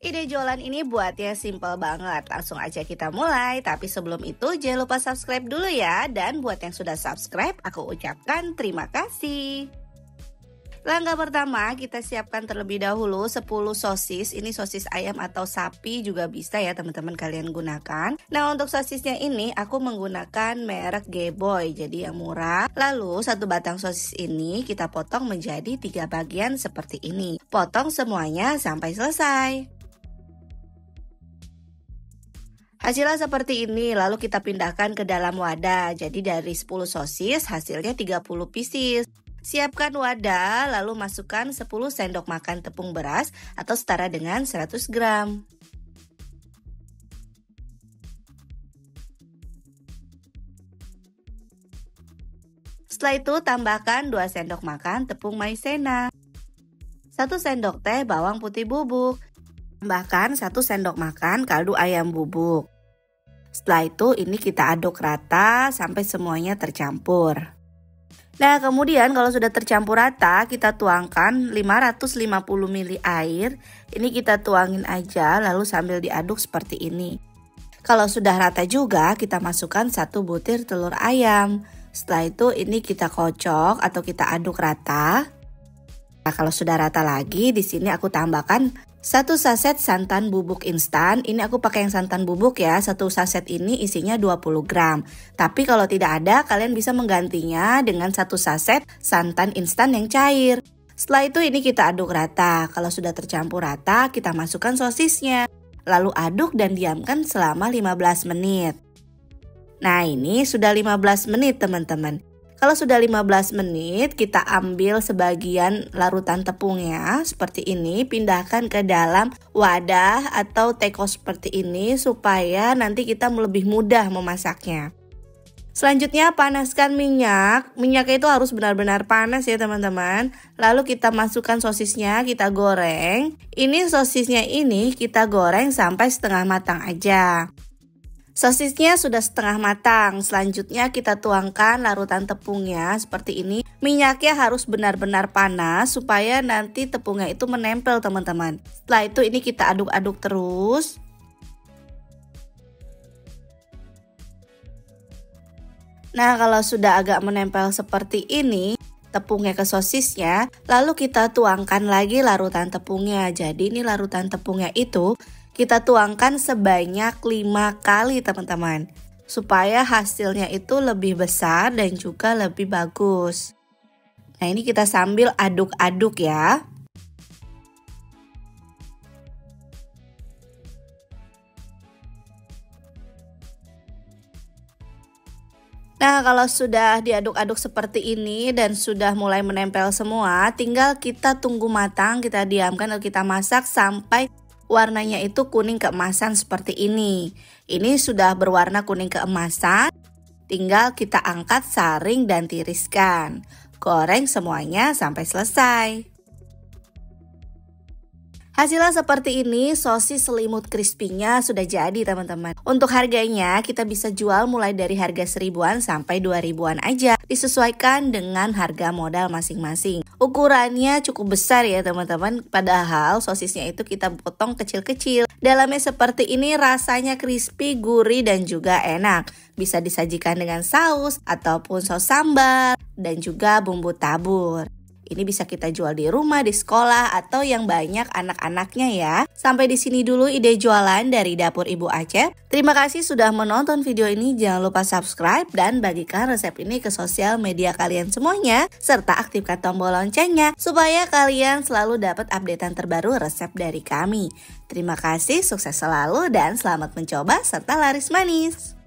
Ide jualan ini buatnya simple banget, langsung aja kita mulai. Tapi sebelum itu jangan lupa subscribe dulu ya. Dan buat yang sudah subscribe, aku ucapkan terima kasih. Langkah pertama, kita siapkan terlebih dahulu 10 sosis. Ini sosis ayam atau sapi juga bisa ya teman-teman kalian gunakan. Nah, untuk sosisnya ini aku menggunakan merek G-Boy, jadi yang murah. Lalu satu batang sosis ini kita potong menjadi 3 bagian seperti ini. Potong semuanya sampai selesai. Hasilnya seperti ini, lalu kita pindahkan ke dalam wadah. Jadi dari 10 sosis hasilnya 30 pieces. Siapkan wadah, lalu masukkan 10 sendok makan tepung beras atau setara dengan 100 gram. Setelah itu tambahkan 2 sendok makan tepung maizena, 1 sendok teh bawang putih bubuk, tambahkan 1 sendok makan kaldu ayam bubuk. Setelah itu ini kita aduk rata sampai semuanya tercampur. Nah, kemudian kalau sudah tercampur rata, kita tuangkan 550 ml air. Ini kita tuangin aja lalu sambil diaduk seperti ini. Kalau sudah rata juga, kita masukkan 1 butir telur ayam. Setelah itu ini kita kocok atau kita aduk rata. Nah, kalau sudah rata lagi, di sini aku tambahkan 1 saset santan bubuk instan. Ini aku pakai yang santan bubuk ya. 1 saset ini isinya 20 gram. Tapi kalau tidak ada, kalian bisa menggantinya dengan 1 saset santan instan yang cair. Setelah itu ini kita aduk rata. Kalau sudah tercampur rata, kita masukkan sosisnya. Lalu aduk dan diamkan selama 15 menit. Nah, ini sudah 15 menit teman-teman. Kalau sudah 15 menit, kita ambil sebagian larutan tepungnya seperti ini, pindahkan ke dalam wadah atau teko seperti ini supaya nanti kita lebih mudah memasaknya. Selanjutnya panaskan minyak. Minyaknya itu harus benar-benar panas ya teman-teman. Lalu kita masukkan sosisnya, kita goreng. Ini sosisnya ini kita goreng sampai setengah matang aja. Sosisnya sudah setengah matang, selanjutnya kita tuangkan larutan tepungnya seperti ini. Minyaknya harus benar-benar panas supaya nanti tepungnya itu menempel teman-teman. Setelah itu ini kita aduk-aduk terus. Nah, kalau sudah agak menempel seperti ini, tepungnya ke sosisnya, lalu kita tuangkan lagi larutan tepungnya. Jadi ini larutan tepungnya itu kita tuangkan sebanyak 5 kali teman-teman, supaya hasilnya itu lebih besar dan juga lebih bagus. Nah, ini kita sambil aduk-aduk ya. Nah, kalau sudah diaduk-aduk seperti ini dan sudah mulai menempel semua, tinggal kita tunggu matang, kita diamkan atau kita masak sampai warnanya itu kuning keemasan seperti ini. Ini sudah berwarna kuning keemasan, tinggal kita angkat, saring dan tiriskan. Goreng semuanya sampai selesai. Hasilnya seperti ini, sosis selimut crispy-nya sudah jadi teman-teman. Untuk harganya kita bisa jual mulai dari harga 1000-an sampai 2000-an aja. Disesuaikan dengan harga modal masing-masing. Ukurannya cukup besar ya teman-teman. Padahal sosisnya itu kita potong kecil-kecil. Dalamnya seperti ini, rasanya crispy, gurih dan juga enak. Bisa disajikan dengan saus ataupun saus sambal dan juga bumbu tabur. Ini bisa kita jual di rumah, di sekolah, atau yang banyak anak-anaknya ya. Sampai di sini dulu ide jualan dari Dapur Ibu Acep. Terima kasih sudah menonton video ini. Jangan lupa subscribe dan bagikan resep ini ke sosial media kalian semuanya. Serta aktifkan tombol loncengnya supaya kalian selalu dapat updatean terbaru resep dari kami. Terima kasih, sukses selalu dan selamat mencoba serta laris manis.